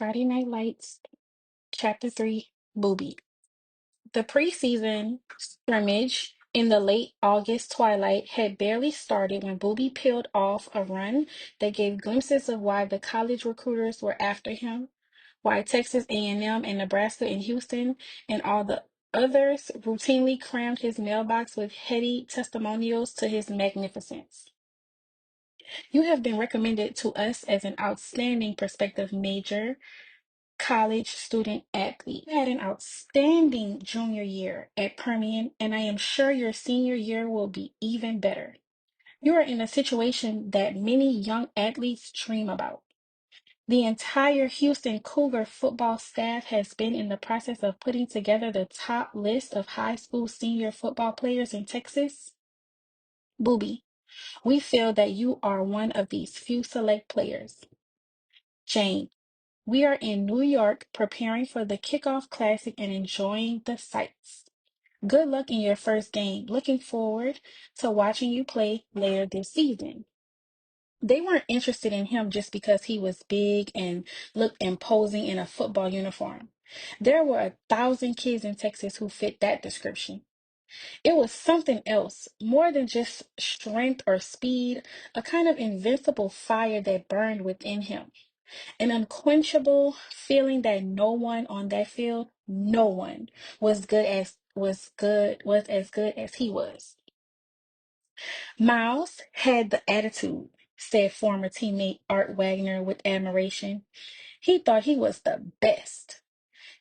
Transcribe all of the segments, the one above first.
Friday Night Lights, Chapter 3, Booby. The preseason scrimmage in the late August twilight had barely started when Booby peeled off a run that gave glimpses of why the college recruiters were after him, why Texas A&M and Nebraska and Houston and all the others routinely crammed his mailbox with heady testimonials to his magnificence. You have been recommended to us as an outstanding prospective major college student athlete. You had an outstanding junior year at Permian, and I am sure your senior year will be even better. You are in a situation that many young athletes dream about. The entire Houston Cougar football staff has been in the process of putting together the top list of high school senior football players in Texas. Booby, we feel that you are one of these few select players. Jane, we are in New York preparing for the kickoff classic and enjoying the sights. Good luck in your first game. Looking forward to watching you play later this season. They weren't interested in him just because he was big and looked imposing in a football uniform. There were 1,000 kids in Texas who fit that description. It was something else, more than just strength or speed, a kind of invincible fire that burned within him. An unquenchable feeling that no one on that field, no one was as good as he was. Miles had the attitude, said former teammate Art Wagner with admiration. He thought he was the best.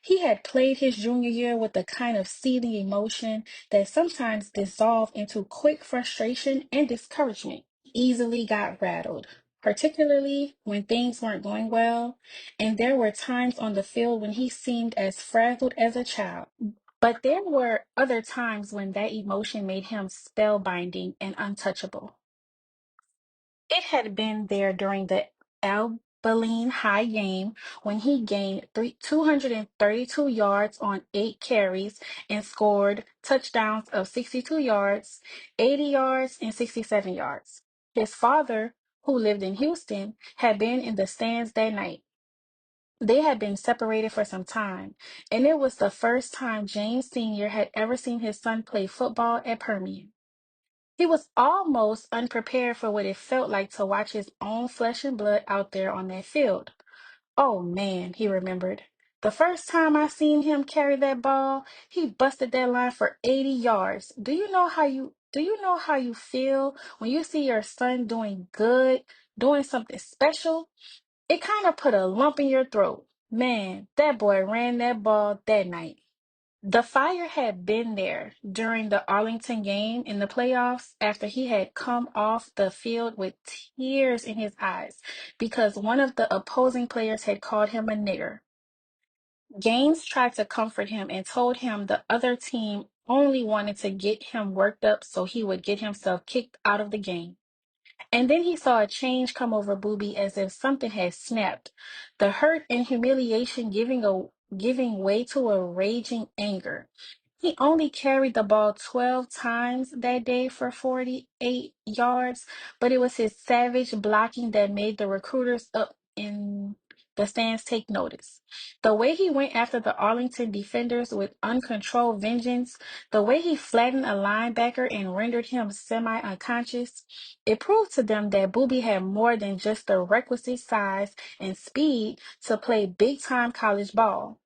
He had played his junior year with the kind of seething emotion that sometimes dissolved into quick frustration and discouragement. Easily got rattled, particularly when things weren't going well, and there were times on the field when he seemed as frazzled as a child. But there were other times when that emotion made him spellbinding and untouchable. It had been there during the Abilene High game when he gained 232 yards on 8 carries and scored touchdowns of 62 yards, 80 yards, and 67 yards. His father, who lived in Houston, had been in the stands that night. They had been separated for some time, and it was the first time James Sr. had ever seen his son play football at Permian. He was almost unprepared for what it felt like to watch his own flesh and blood out there on that field. Oh man, he remembered. The first time I seen him carry that ball, he busted that line for 80 yards. Do you know how you feel when you see your son doing good, doing something special? It kind of put a lump in your throat. Man, that boy ran that ball that night. The fire had been there during the Arlington game in the playoffs after he had come off the field with tears in his eyes because one of the opposing players had called him a nigger. Gaines tried to comfort him and told him the other team only wanted to get him worked up so he would get himself kicked out of the game. And then he saw a change come over Booby as if something had snapped, the hurt and humiliation giving way to a raging anger. He only carried the ball 12 times that day for 48 yards, but it was his savage blocking that made the recruiters up in the stands take notice. The way he went after the Arlington defenders with uncontrolled vengeance, the way he flattened a linebacker and rendered him semi-unconscious, it proved to them that Booby had more than just the requisite size and speed to play big-time college ball.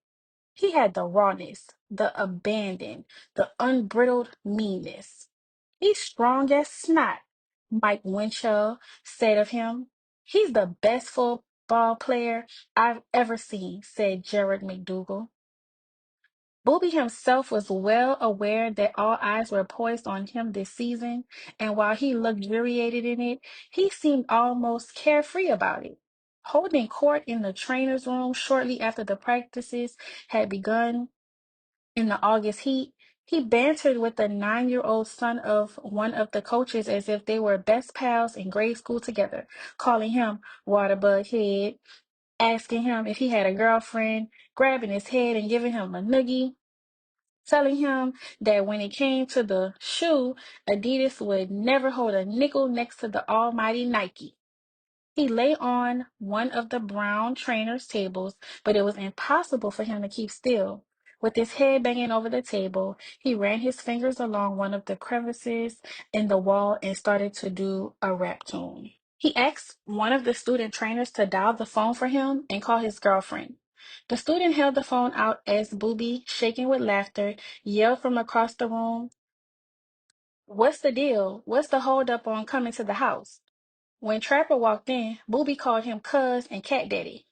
He had the rawness, the abandon, the unbridled meanness. He's strong as snot, Mike Winchell said of him. He's the best football player I've ever seen, said Jared McDougal. Booby himself was well aware that all eyes were poised on him this season, and while he luxuriated in it, he seemed almost carefree about it. Holding court in the trainer's room shortly after the practices had begun in the August heat, he bantered with the 9-year-old son of one of the coaches as if they were best pals in grade school together, calling him Waterbug Head, asking him if he had a girlfriend, grabbing his head and giving him a noogie, telling him that when it came to the shoe, Adidas would never hold a nickel next to the almighty Nike. He lay on one of the brown trainer's tables, but it was impossible for him to keep still. With his head banging over the table, he ran his fingers along one of the crevices in the wall and started to do a rap tune. He asked one of the student trainers to dial the phone for him and call his girlfriend. The student held the phone out as Booby, shaking with laughter, yelled from across the room, "What's the deal? What's the holdup on coming to the house?" When Trapper walked in, Booby called him Cuz and Cat Daddy.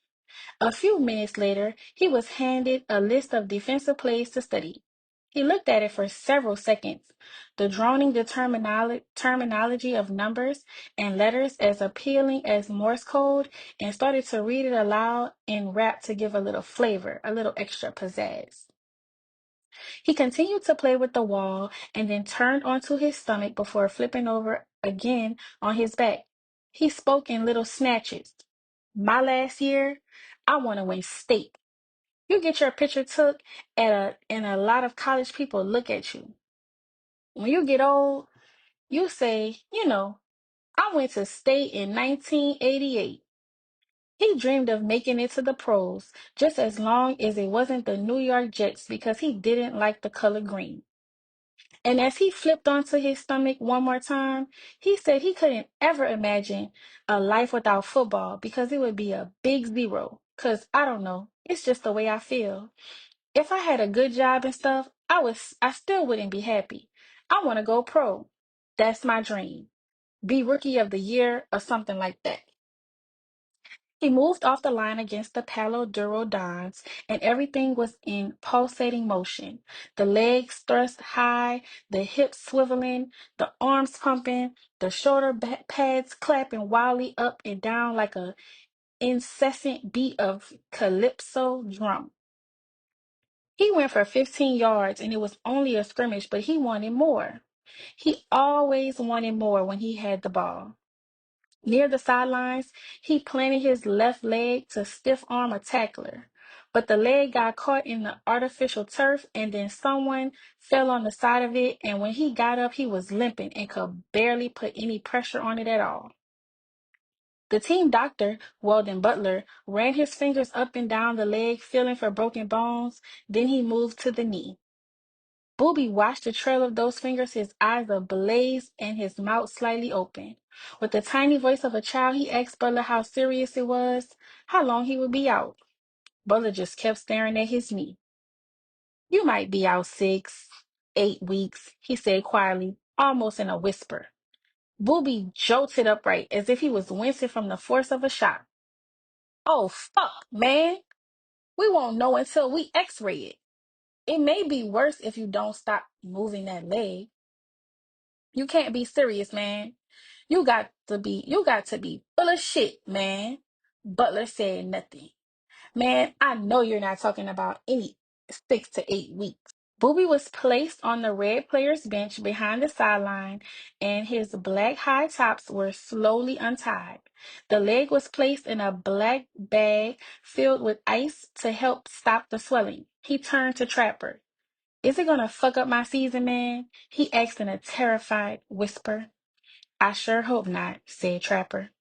A few minutes later, he was handed a list of defensive plays to study. He looked at it for several seconds, the droning terminology of numbers and letters as appealing as Morse code, and started to read it aloud in rap to give a little flavor, a little extra pizzazz. He continued to play with the wall and then turned onto his stomach before flipping over again on his back. He spoke in little snatches. "My last year, I want to win state. You get your picture took and a lot of college people look at you. When you get old, you say, I went to state in 1988. He dreamed of making it to the pros just as long as it wasn't the New York Jets because he didn't like the color green. And as he flipped onto his stomach one more time, he said he couldn't ever imagine a life without football because it would be a big zero. Because I don't know, it's just the way I feel. If I had a good job and stuff, I still wouldn't be happy. I want to go pro. That's my dream. Be rookie of the year or something like that." He moved off the line against the Palo Duro Dons, and everything was in pulsating motion. The legs thrust high, the hips swiveling, the arms pumping, the shoulder pads clapping wildly up and down like a incessant beat of calypso drum. He went for 15 yards, and it was only a scrimmage, but he wanted more. He always wanted more when he had the ball. Near the sidelines, he planted his left leg to stiff arm a tackler, but the leg got caught in the artificial turf and then someone fell on the side of it, and when he got up, he was limping and could barely put any pressure on it at all. The team doctor, Weldon Butler, ran his fingers up and down the leg, feeling for broken bones. Then he moved to the knee. Booby watched the trail of those fingers, his eyes ablaze and his mouth slightly open. With the tiny voice of a child, he asked Butler how serious it was, how long he would be out. Butler just kept staring at his knee. "You might be out 6, 8 weeks," he said quietly, almost in a whisper. Booby jolted upright as if he was wincing from the force of a shock. "Oh, fuck, man. We won't know until we x-ray it. It may be worse if you don't stop moving that leg. You can't be serious, man. You got to be full of shit, man." Butler said nothing. "Man, I know you're not talking about any 6 to 8 weeks." Booby was placed on the red player's bench behind the sideline, and his black high tops were slowly untied. The leg was placed in a black bag filled with ice to help stop the swelling. He turned to Trapper. "Is it gonna fuck up my season, man?" he asked in a terrified whisper. "I sure hope not," said Trapper.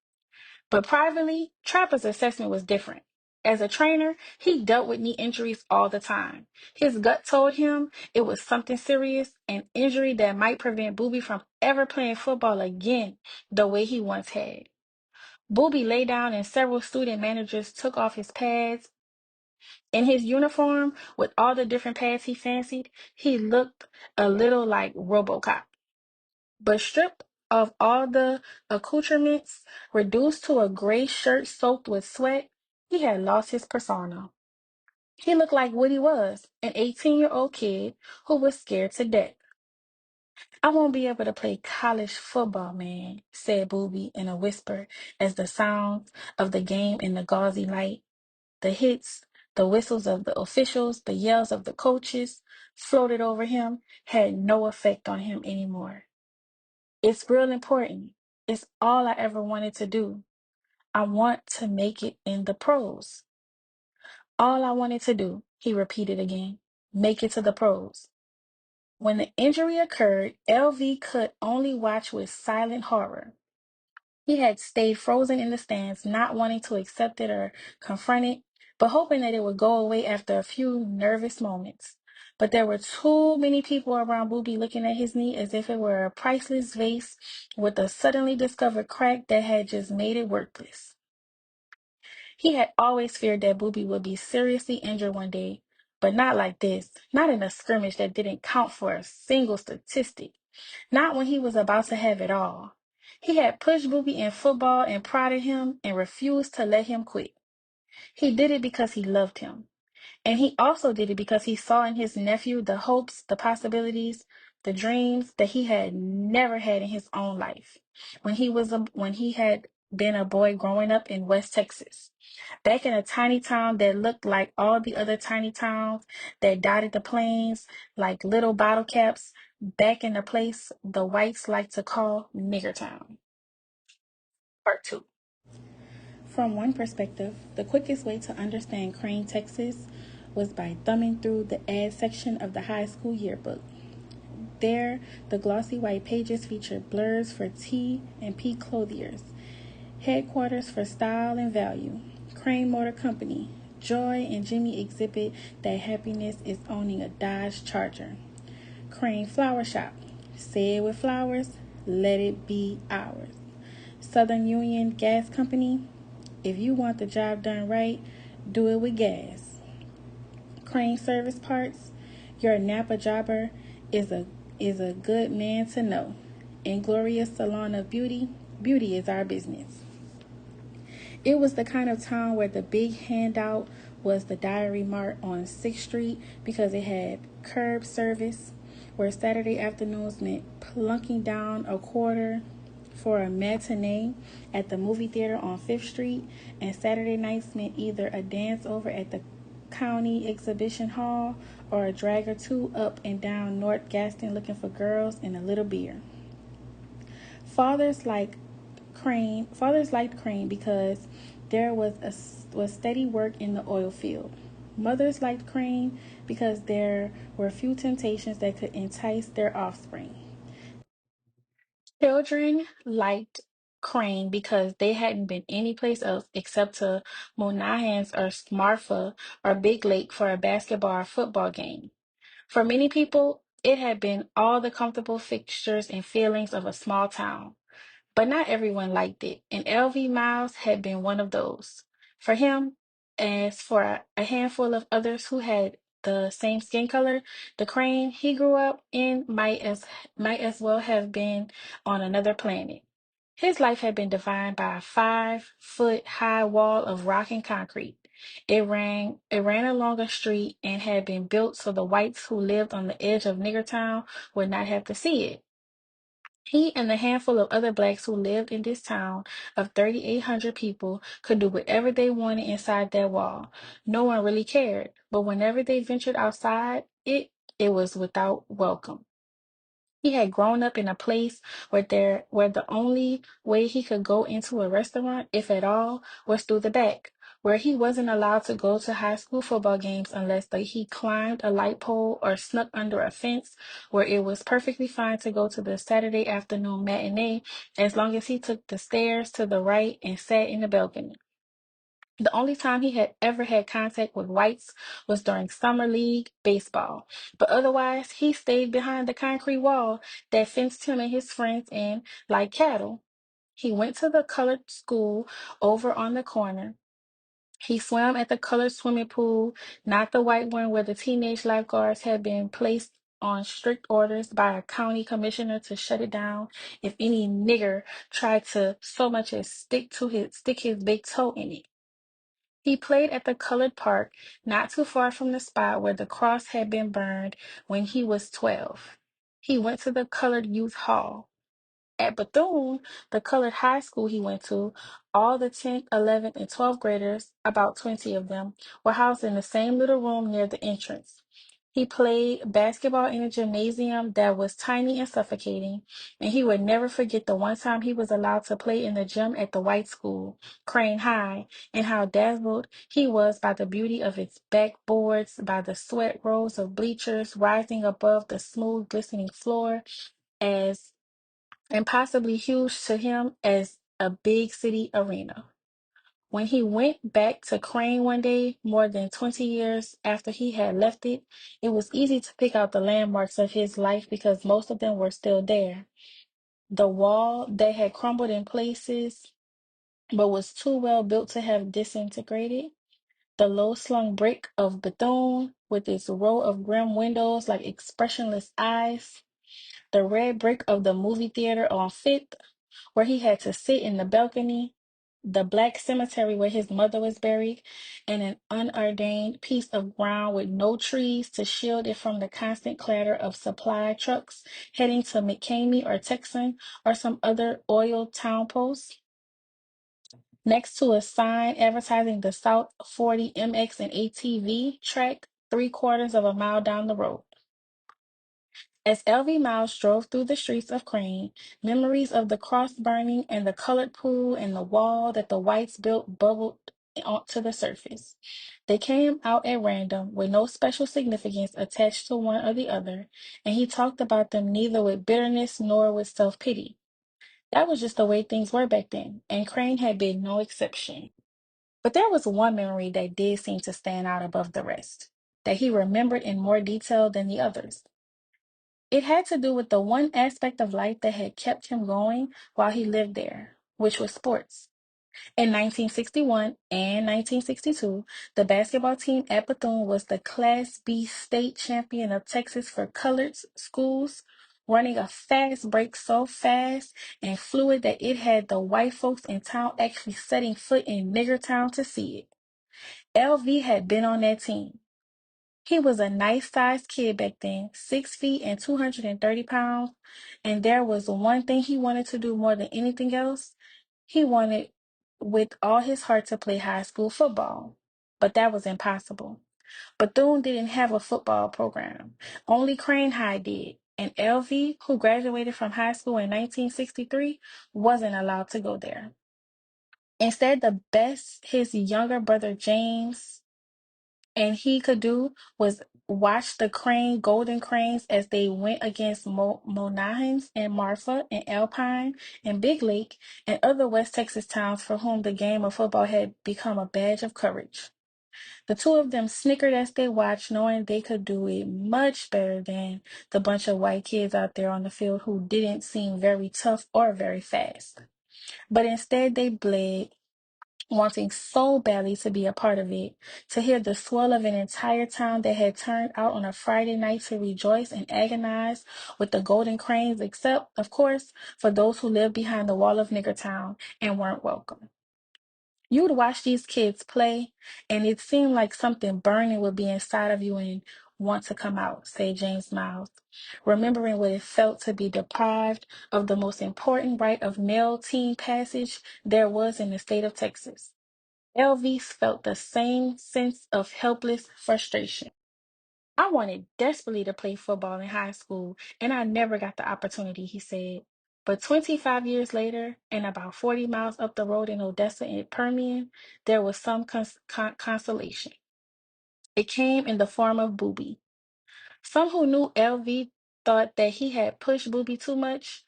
But privately, Trapper's assessment was different. As a trainer, he dealt with knee injuries all the time. His gut told him it was something serious, an injury that might prevent Booby from ever playing football again the way he once had. Booby lay down and several student managers took off his pads. In his uniform, with all the different pads he fancied, he looked a little like RoboCop. But stripped of all the accoutrements, reduced to a gray shirt soaked with sweat, he had lost his persona. He looked like what he was, an 18-year-old kid who was scared to death. "I won't be able to play college football, man," said Booby in a whisper as the sounds of the game in the gauzy light, the hits, the whistles of the officials, the yells of the coaches floated over him, had no effect on him anymore. "It's real important. It's all I ever wanted to do. I want to make it in the pros. All I wanted to do," he repeated again, "make it to the pros." When the injury occurred, LV could only watch with silent horror. He had stayed frozen in the stands, not wanting to accept it or confront it, but hoping that it would go away after a few nervous moments. But there were too many people around Booby looking at his knee as if it were a priceless vase with a suddenly discovered crack that had just made it worthless. He had always feared that Booby would be seriously injured one day, but not like this, not in a scrimmage that didn't count for a single statistic. Not when he was about to have it all. He had pushed Booby in football and prodded him and refused to let him quit. He did it because he loved him. And he also did it because he saw in his nephew the hopes, the possibilities, the dreams that he had never had in his own life when he had been a boy growing up in West Texas. Back in a tiny town that looked like all the other tiny towns that dotted the plains like little bottle caps, back in the place the whites like to call Nigger Town. Part 2. From one perspective, the quickest way to understand Crane, Texas was by thumbing through the ad section of the high school yearbook. There, the glossy white pages featured blurs for T and P clothiers, headquarters for style and value, Crane Motor Company. Joy and Jimmy exhibit that happiness is owning a Dodge Charger. Crane Flower Shop. Say it with flowers, let it be ours. Southern Union Gas Company. If you want the job done right, do it with gas. Crane Service Parts. Your Napa jobber is a good man to know. Inglorious Salon of Beauty. Beauty is our business. It was the kind of town where the big handout was the Diary Mart on 6th Street because it had curb service, where Saturday afternoons meant plunking down a quarter for a matinee at the movie theater on 5th Street, and Saturday nights meant either a dance over at the County Exhibition Hall or a drag or two up and down North Gaston looking for girls and a little beer. Fathers like Fathers liked Crane because there was steady work in the oil field. Mothers liked Crane because there were few temptations that could entice their offspring. Children liked Crane because they hadn't been anyplace else except to Monahan's or Marfa or Big Lake for a basketball or football game. For many people, it had been all the comfortable fixtures and feelings of a small town. But not everyone liked it, and LV Miles had been one of those. For him, as for a handful of others who had the same skin color, the Crane he grew up in might as well have been on another planet. His life had been defined by a 5 foot high wall of rock and concrete. It ran along a street and had been built so the whites who lived on the edge of Niggertown would not have to see it. He and the handful of other blacks who lived in this town of 3,800 people could do whatever they wanted inside that wall. No one really cared, but whenever they ventured outside it was without welcome. He had grown up in a place where the only way he could go into a restaurant, if at all, was through the back, where he wasn't allowed to go to high school football games unless he climbed a light pole or snuck under a fence, where it was perfectly fine to go to the Saturday afternoon matinee as long as he took the stairs to the right and sat in the balcony. The only time he had ever had contact with whites was during summer league baseball, but otherwise he stayed behind the concrete wall that fenced him and his friends in like cattle. He went to the colored school over on the corner. He swam at the colored swimming pool, not the white one where the teenage lifeguards had been placed on strict orders by a county commissioner to shut it down if any nigger tried to so much as stick his big toe in it. He played at the colored park not too far from the spot where the cross had been burned when he was 12. He went to the colored youth hall. At Bethune, the colored high school he went to, all the 10th, 11th, and 12th graders, about 20 of them, were housed in the same little room near the entrance. He played basketball in a gymnasium that was tiny and suffocating, and he would never forget the one time he was allowed to play in the gym at the white school, Crane High, and how dazzled he was by the beauty of its backboards, by the sweat rows of bleachers rising above the smooth, glistening floor, as impossibly huge to him as a big city arena. When he went back to Crane one day, more than 20 years after he had left it, it was easy to pick out the landmarks of his life because most of them were still there. The wall that had crumbled in places but was too well built to have disintegrated. The low slung brick of Bethune with its row of grim windows like expressionless eyes. The red brick of the movie theater on Fifth, where he had to sit in the balcony. The black cemetery where his mother was buried, and an unordained piece of ground with no trees to shield it from the constant clatter of supply trucks heading to McCamey or Texan or some other oil town post. Next to a sign advertising the South 40 MX and ATV track 3/4 of a mile down the road. As LV Miles drove through the streets of Crane, memories of the cross burning and the colored pool and the wall that the whites built bubbled onto the surface. They came out at random with no special significance attached to one or the other, and he talked about them neither with bitterness nor with self-pity. That was just the way things were back then, and Crane had been no exception. But there was one memory that did seem to stand out above the rest, that he remembered in more detail than the others. It had to do with the one aspect of life that had kept him going while he lived there, which was sports. In 1961 and 1962, the basketball team at Bethune was the Class B state champion of Texas for colored schools, running a fast break so fast and fluid that it had the white folks in town actually setting foot in Nigger Town to see it. LV had been on that team. He was a nice sized kid back then, 6 feet and 230 pounds. And there was one thing he wanted to do more than anything else. He wanted with all his heart to play high school football. But that was impossible. Bethune didn't have a football program. Only Crane High did. And LV, who graduated from high school in 1963, wasn't allowed to go there. Instead, the best his younger brother James and he could do was watch the Golden Cranes as they went against Monahans and Marfa and Alpine and Big Lake and other West Texas towns for whom the game of football had become a badge of courage. The two of them snickered as they watched, knowing they could do it much better than the bunch of white kids out there on the field who didn't seem very tough or very fast. But instead, they bled, wanting so badly to be a part of it, to hear the swell of an entire town that had turned out on a Friday night to rejoice and agonize with the Golden Cranes, except, of course, for those who lived behind the wall of Niggertown and weren't welcome. You would watch these kids play, and it seemed like something burning would be inside of you and want to come out, said James Miles, remembering what it felt to be deprived of the most important right of male teen passage there was in the state of Texas. Elvis felt the same sense of helpless frustration. I wanted desperately to play football in high school, and I never got the opportunity, he said. But 25 years later, and about 40 miles up the road in Odessa and Permian, there was some consolation. It came in the form of Booby. Some who knew LV thought that he had pushed Booby too much,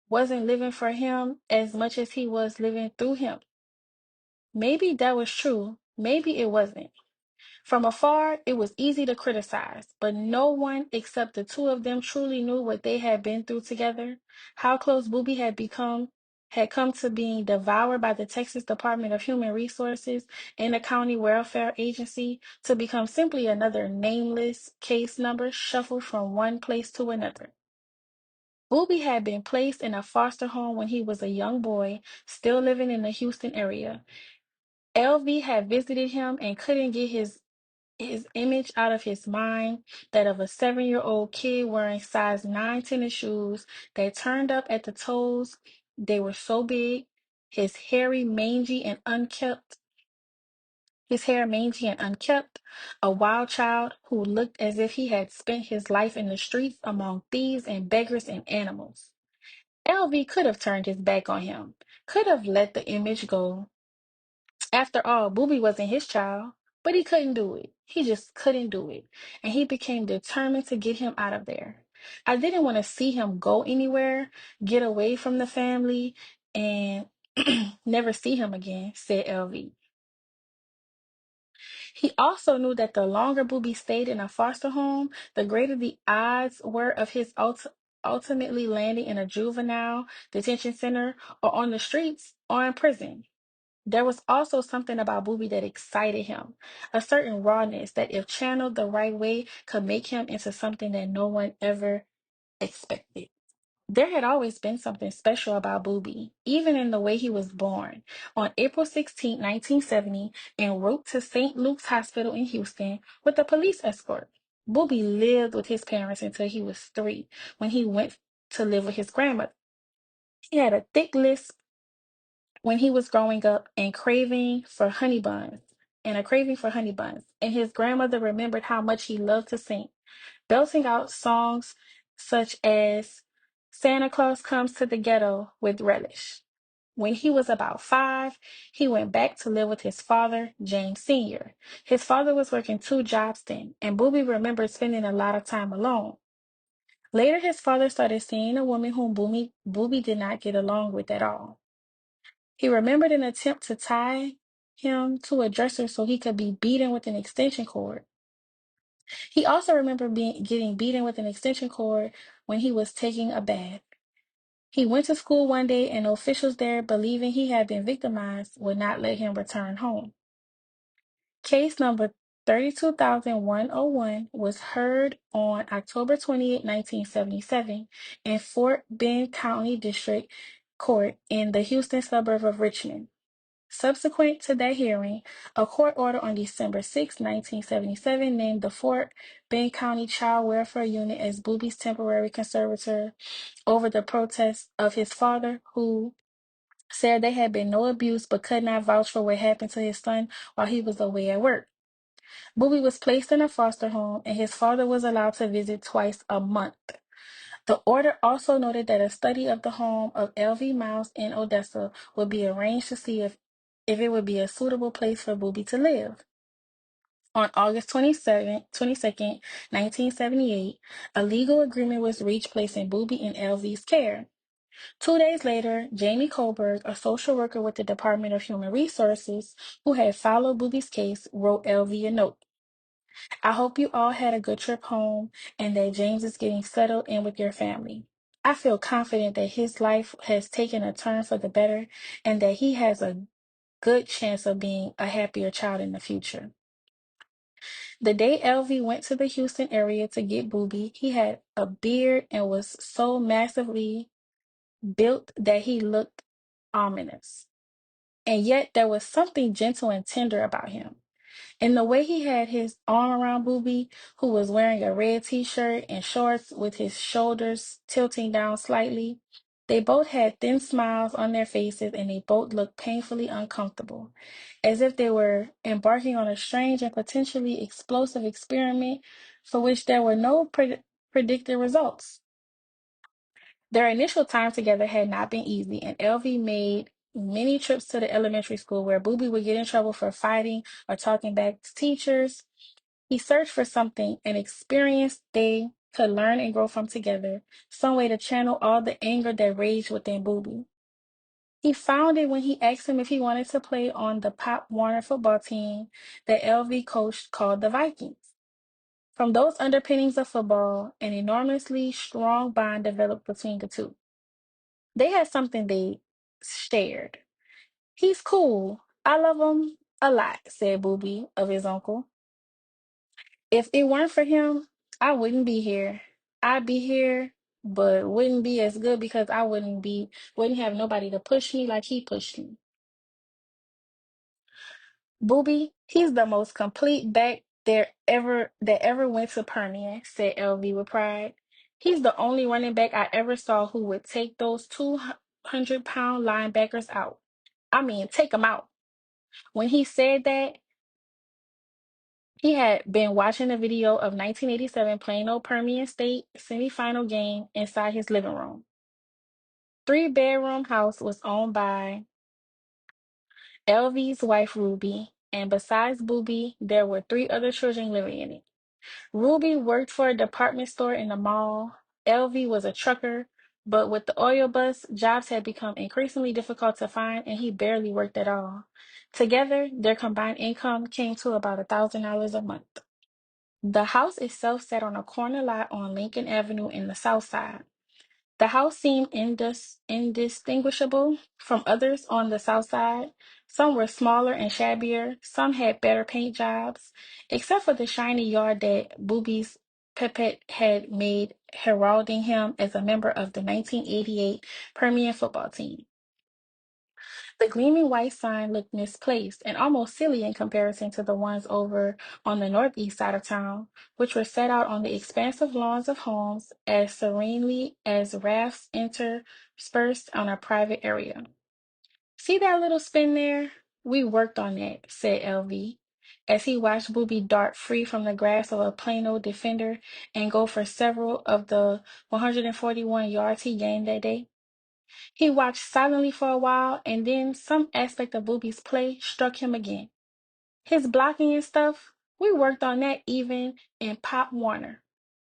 wasn't living for him as much as he was living through him. Maybe that was true, maybe it wasn't. From afar, it was easy to criticize, but no one except the two of them truly knew what they had been through together, how close Booby had come to being devoured by the Texas Department of Human Resources and the County Welfare Agency to become simply another nameless case number shuffled from one place to another. Booby had been placed in a foster home when he was a young boy, still living in the Houston area. LV had visited him and couldn't get his image out of his mind, that of a 7-year-old kid wearing size 9 tennis shoes that turned up at the toes. They were so big, his hairy, mangy, and unkempt, his hair mangy and unkempt, a wild child who looked as if he had spent his life in the streets among thieves and beggars and animals. LV could have turned his back on him, could have let the image go. After all, Booby wasn't his child, but he couldn't do it. He just couldn't do it. And he became determined to get him out of there. I didn't want to see him go anywhere, get away from the family, and never see him again, said LV. He also knew that the longer Booby stayed in a foster home, the greater the odds were of his ultimately landing in a juvenile detention center or on the streets or in prison. There was also something about Booby that excited him, a certain rawness that, if channeled the right way, could make him into something that no one ever expected. There had always been something special about Booby, even in the way he was born. On April 16, 1970, en route to St. Luke's Hospital in Houston with a police escort, Booby lived with his parents until he was 3, when he went to live with his grandmother. He had a thick lisp when he was growing up and a craving for honey buns, and his grandmother remembered how much he loved to sing, belting out songs such as Santa Claus Comes to the Ghetto with relish. When he was about 5, he went back to live with his father, James Sr. His father was working 2 jobs then, and Booby remembered spending a lot of time alone. Later, his father started seeing a woman whom Booby did not get along with at all. He remembered an attempt to tie him to a dresser so he could be beaten with an extension cord. He also remembered getting beaten with an extension cord when he was taking a bath. He went to school one day, and officials there, believing he had been victimized, would not let him return home. Case number 32101 was heard on October 28, 1977, in Fort Bend County District Court in the Houston suburb of Richmond. Subsequent to that hearing, a court order on December 6, 1977, named the Fort Bend County Child Welfare Unit as Booby's temporary conservator over the protests of his father, who said there had been no abuse but could not vouch for what happened to his son while he was away at work. Booby was placed in a foster home, and his father was allowed to visit twice a month. The order also noted that a study of the home of L.V. Miles in Odessa would be arranged to see if it would be a suitable place for Booby to live. On August 22nd, 1978, a legal agreement was reached placing Booby in L.V.'s care. 2 days later, Jamie Kohlberg, a social worker with the Department of Human Resources, who had followed Booby's case, wrote L.V. a note. I hope you all had a good trip home and that James is getting settled in with your family. I feel confident that his life has taken a turn for the better and that he has a good chance of being a happier child in the future. The day LV went to the Houston area to get Booby, he had a beard and was so massively built that he looked ominous. And yet there was something gentle and tender about him. In the way he had his arm around Booby, who was wearing a red t-shirt and shorts with his shoulders tilting down slightly. They both had thin smiles on their faces, and they both looked painfully uncomfortable, as if they were embarking on a strange and potentially explosive experiment for which there were no predicted results. Their initial time together had not been easy, and LV made many trips to the elementary school where Booby would get in trouble for fighting or talking back to teachers. He searched for something, an experience they could learn and grow from together, some way to channel all the anger that raged within Booby. He found it when he asked him if he wanted to play on the Pop Warner football team that LV coached called the Vikings. From those underpinnings of football, an enormously strong bond developed between the two. They had something they shared. He's cool. I love him a lot, said Booby of his uncle. If it weren't for him, I wouldn't be here. I'd be here, but wouldn't be as good because I wouldn't have nobody to push me like he pushed me. Booby, he's the most complete back there ever went to Permian, said LV with pride. He's the only running back I ever saw who would take those 200-pound linebackers out. I mean, take them out. When he said that, he had been watching a video of 1987 Plano Permian State semifinal game inside his living room. 3-bedroom house was owned by LV's wife Ruby, and besides Booby, there were 3 other children living in it. Ruby worked for a department store in the mall. LV was a trucker. But with the oil bust, jobs had become increasingly difficult to find, and he barely worked at all. Together, their combined income came to about $1,000 a month. The house itself sat on a corner lot on Lincoln Avenue in the South Side. The house seemed indistinguishable from others on the South Side. Some were smaller and shabbier, some had better paint jobs, except for the shiny yard that Booby's Pipette had made, heralding him as a member of the 1988 Permian football team. The gleaming white sign looked misplaced and almost silly in comparison to the ones over on the northeast side of town, which were set out on the expansive lawns of homes as serenely as rafts interspersed on a private area. See that little spin there? We worked on that, said LV, as he watched Booby dart free from the grasp of a Plano defender and go for several of the 141 yards he gained that day. He watched silently for a while, and then some aspect of Booby's play struck him again. His blocking and stuff, we worked on that even in Pop Warner.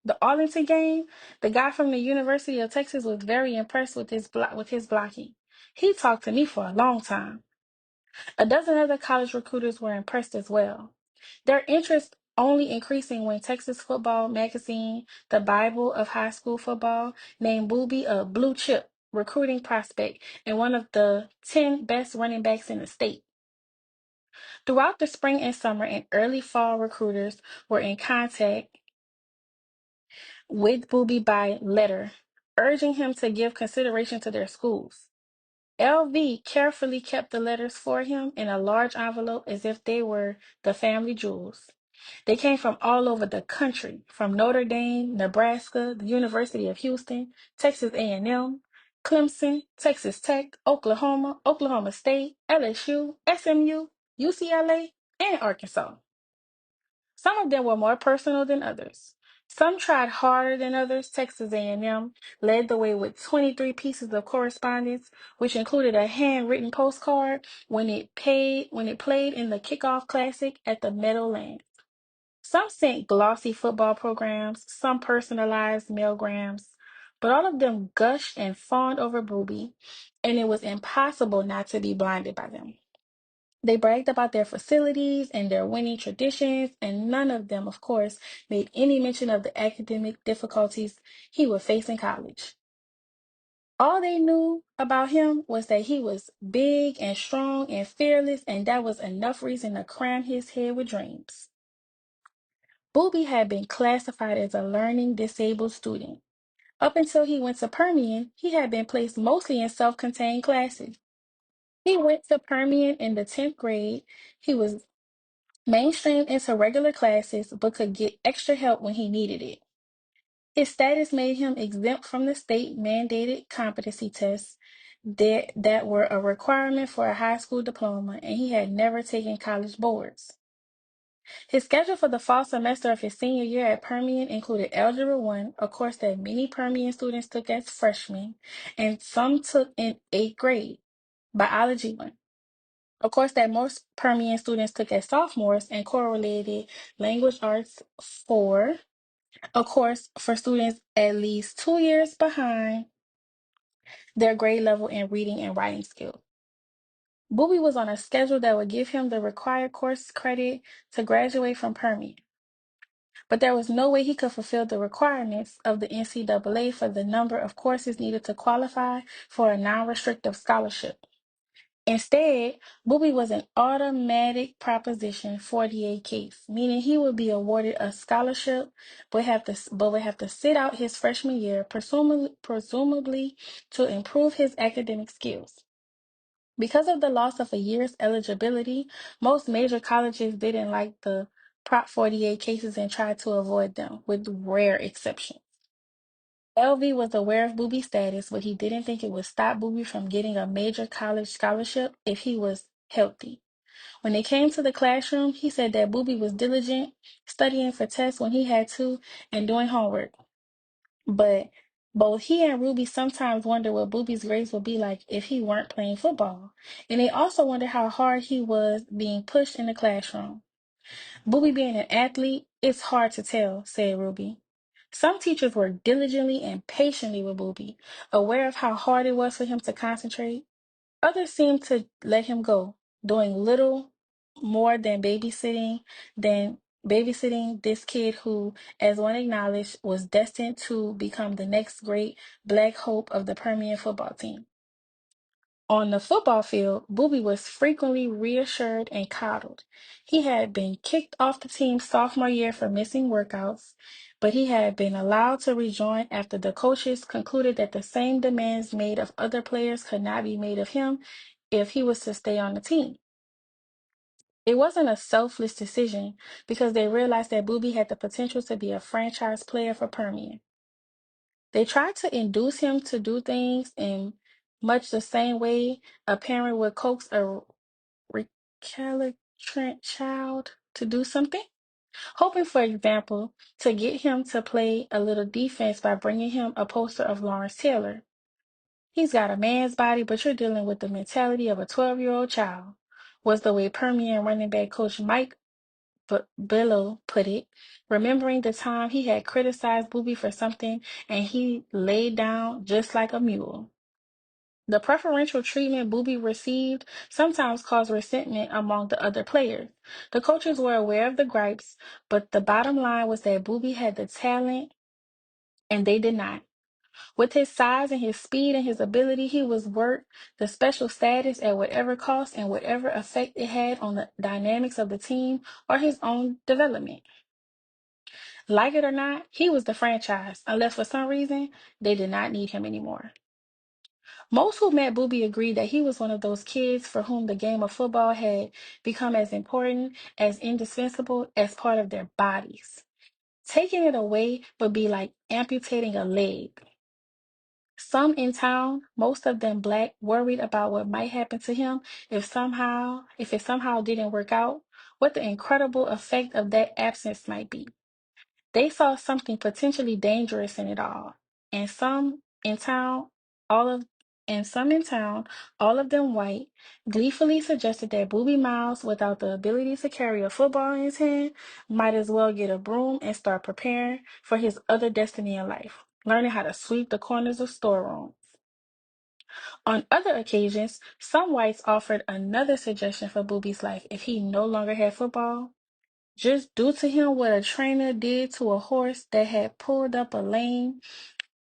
The Arlington game, the guy from the University of Texas was very impressed with his blocking. He talked to me for a long time. A dozen other college recruiters were impressed as well. Their interest only increasing when Texas football magazine, the Bible of high school football, named Booby a blue chip recruiting prospect and one of the 10 best running backs in the state. Throughout the spring and summer and early fall, recruiters were in contact with Booby by letter, urging him to give consideration to their schools. LV carefully kept the letters for him in a large envelope as if they were the family jewels. They came from all over the country, from Notre Dame, Nebraska, the University of Houston, Texas A&M, Clemson, Texas Tech, Oklahoma, Oklahoma State, LSU, SMU, UCLA, and Arkansas. Some of them were more personal than others. Some tried harder than others. Texas A&M led the way with 23 pieces of correspondence, which included a handwritten postcard when it played in the kickoff classic at the Meadowlands. Some sent glossy football programs, some personalized mailgrams, but all of them gushed and fawned over Booby, and it was impossible not to be blinded by them. They bragged about their facilities and their winning traditions, and none of them, of course, made any mention of the academic difficulties he would face in college. All they knew about him was that he was big and strong and fearless, and that was enough reason to cram his head with dreams. Booby had been classified as a learning disabled student. Up until he went to Permian, he had been placed mostly in self-contained classes. He went to Permian in the 10th grade. He was mainstreamed into regular classes, but could get extra help when he needed it. His status made him exempt from the state-mandated competency tests that were a requirement for a high school diploma, and he had never taken college boards. His schedule for the fall semester of his senior year at Permian included Algebra 1, a course that many Permian students took as freshmen, and some took in 8th grade, Biology 1, a course that most Permian students took as sophomores, and Correlated Language Arts 4, a course for students at least 2 years behind their grade level in reading and writing skills. Booby was on a schedule that would give him the required course credit to graduate from Permian. But there was no way he could fulfill the requirements of the NCAA for the number of courses needed to qualify for a non-restrictive scholarship. Instead, Booby was an automatic Proposition 48 case, meaning he would be awarded a scholarship but would have to sit out his freshman year, presumably to improve his academic skills. Because of the loss of a year's eligibility, most major colleges didn't like the Prop 48 cases and tried to avoid them, with rare exceptions. LV was aware of Booby's status, but he didn't think it would stop Booby from getting a major college scholarship if he was healthy. When it came to the classroom, he said that Booby was diligent, studying for tests when he had to, and doing homework. But both he and Ruby sometimes wondered what Booby's grades would be like if he weren't playing football. And they also wondered how hard he was being pushed in the classroom. Booby being an athlete, it's hard to tell, said Ruby. Some teachers worked diligently and patiently with Booby, aware of how hard it was for him to concentrate. Others seemed to let him go, doing little more than babysitting this kid who, as one acknowledged, was destined to become the next great black hope of the Permian football team. On the football field, Booby was frequently reassured and coddled. He had been kicked off the team sophomore year for missing workouts, but he had been allowed to rejoin after the coaches concluded that the same demands made of other players could not be made of him if he was to stay on the team. It wasn't a selfless decision because they realized that Booby had the potential to be a franchise player for Permian. They tried to induce him to do things in much the same way a parent would coax a recalcitrant child to do something, hoping, for example, to get him to play a little defense by bringing him a poster of Lawrence Taylor. He's got a man's body, but you're dealing with the mentality of a 12-year-old child, was the way Permian running back coach Mike Billow put it, remembering the time he had criticized Booby for something and he laid down just like a mule. The preferential treatment Booby received sometimes caused resentment among the other players. The coaches were aware of the gripes, but the bottom line was that Booby had the talent and they did not. With his size and his speed and his ability, he was worth the special status at whatever cost and whatever effect it had on the dynamics of the team or his own development. Like it or not, he was the franchise, unless for some reason they did not need him anymore. Most who met Booby agreed that he was one of those kids for whom the game of football had become as important, as indispensable as part of their bodies. Taking it away would be like amputating a leg. Some in town, most of them black, worried about what might happen to him if it somehow didn't work out, what the incredible effect of that absence might be. They saw something potentially dangerous in it all. And some in town, all of and some in town, all of them white, gleefully suggested that Booby Miles, without the ability to carry a football in his hand, might as well get a broom and start preparing for his other destiny in life, learning how to sweep the corners of storerooms. On other occasions, some whites offered another suggestion for Booby's life if he no longer had football. Just do to him what a trainer did to a horse that had pulled up a lame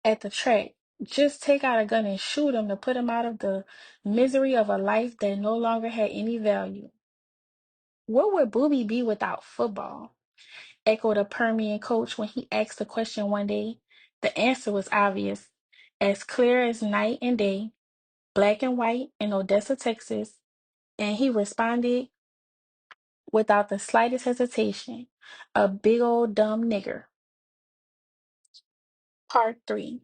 at the track. Just take out a gun and shoot him to put him out of the misery of a life that no longer had any value. What would Booby be without football? Echoed a Permian coach when he asked the question one day. The answer was obvious, as clear as night and day, black and white in Odessa, Texas, and he responded without the slightest hesitation, a big old dumb nigger. Part 3.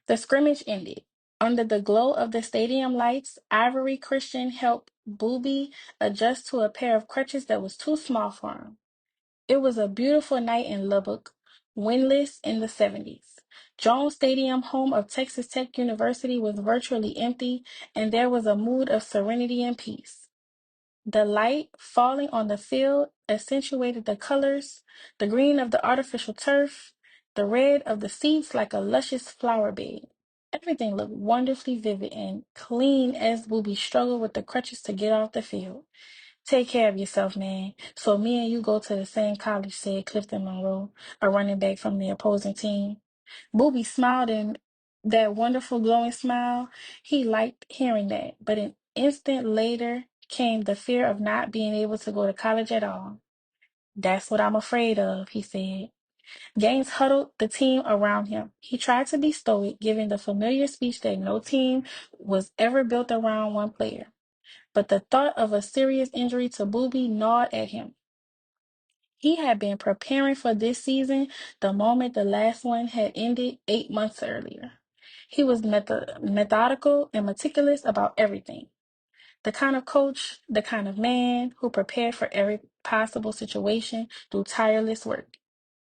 The scrimmage ended. Under the glow of the stadium lights, Ivory Christian helped Booby adjust to a pair of crutches that was too small for him. It was a beautiful night in Lubbock, windless in the 70s. Jones Stadium, home of Texas Tech University, was virtually empty, and there was a mood of serenity and peace. The light falling on the field accentuated the colors, the green of the artificial turf, the red of the seats like a luscious flower bed. Everything looked wonderfully vivid and clean as Booby struggled with the crutches to get off the field. Take care of yourself, man. So me and you go to the same college, said Clifton Monroe, a running back from the opposing team. Booby smiled and that wonderful glowing smile. He liked hearing that, but an instant later came the fear of not being able to go to college at all. That's what I'm afraid of, he said. Gaines huddled the team around him. He tried to be stoic, giving the familiar speech that no team was ever built around one player. But the thought of a serious injury to Booby gnawed at him. He had been preparing for this season the moment the last one had ended 8 months earlier. He was methodical and meticulous about everything. The kind of coach, the kind of man who prepared for every possible situation through tireless work.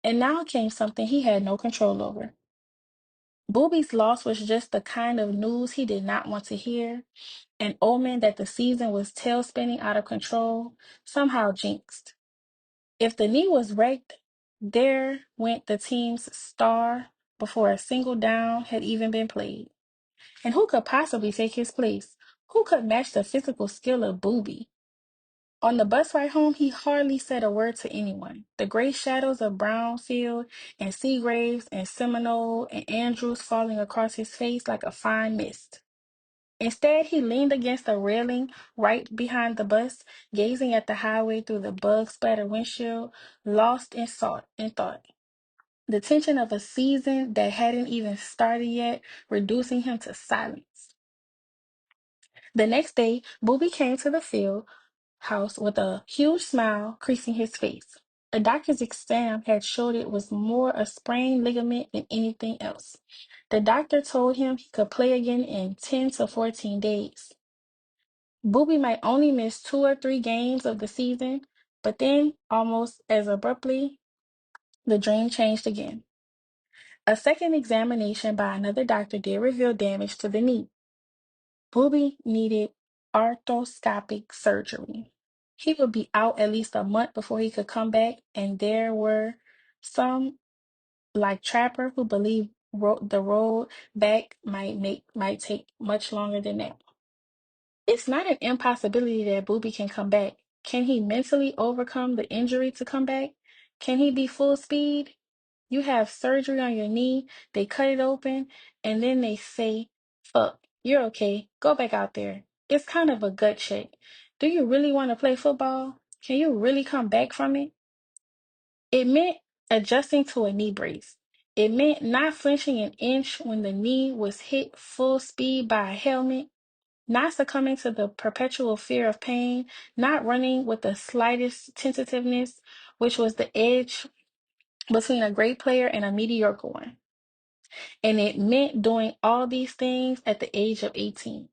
And now came something he had no control over. Booby's loss was just the kind of news he did not want to hear, an omen that the season was tail spinning out of control, somehow jinxed. If the knee was wrecked, There went the team's star before a single down had even been played. And who could possibly take his place? Who could match the physical skill of Booby? On the bus ride home, he hardly said a word to anyone. The gray shadows of Brownfield and Seagraves and Seminole and Andrews falling across his face like a fine mist. Instead, he leaned against a railing right behind the bus, gazing at the highway through the bug-splattered windshield, lost in thought. The tension of a season that hadn't even started yet, reducing him to silence. The next day, Booby came to the field house with a huge smile creasing his face. A doctor's exam had showed it was more a sprained ligament than anything else. The doctor told him he could play again in 10 to 14 days. Booby might only miss 2 or 3 games of the season, but then, almost as abruptly, the dream changed again. A second examination by another doctor did reveal damage to the knee. Booby needed arthroscopic surgery. He would be out at least a month before he could come back, and there were some, like Trapper, who believed the road back might take much longer than that. It's not an impossibility that Booby can come back. Can he mentally overcome the injury to come back? Can he be full speed? You have surgery on your knee, they cut it open, and then they say, fuck, you're okay, go back out there. It's kind of a gut check. Do you really want to play football? Can you really come back from it? It meant adjusting to a knee brace. It meant not flinching an inch when the knee was hit full speed by a helmet, not succumbing to the perpetual fear of pain, not running with the slightest tentativeness, which was the edge between a great player and a mediocre one. And it meant doing all these things at the age of 18.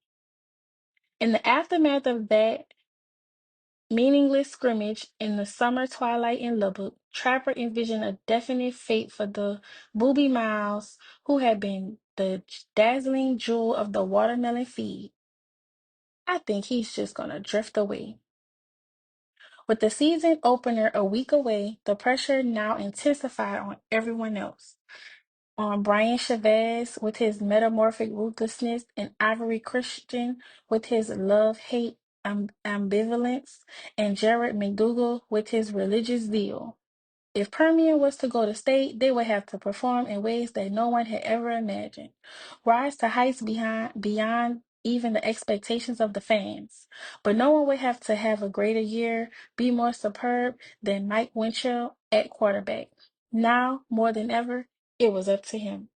In the aftermath of that meaningless scrimmage in the summer twilight in Lubbock, Trapper envisioned a definite fate for the Booby Miles, who had been the dazzling jewel of the watermelon feed. I think he's just gonna drift away. With the season opener a week away, the pressure now intensified on everyone else. On Brian Chavez with his metamorphic ruthlessness, and Ivory Christian with his love-hate ambivalence, and Jared McDougal with his religious zeal. If Permian was to go to state, they would have to perform in ways that no one had ever imagined, rise to heights beyond even the expectations of the fans. But no one would have to have a greater year, be more superb than Mike Winchell at quarterback. Now, more than ever, it was up to him.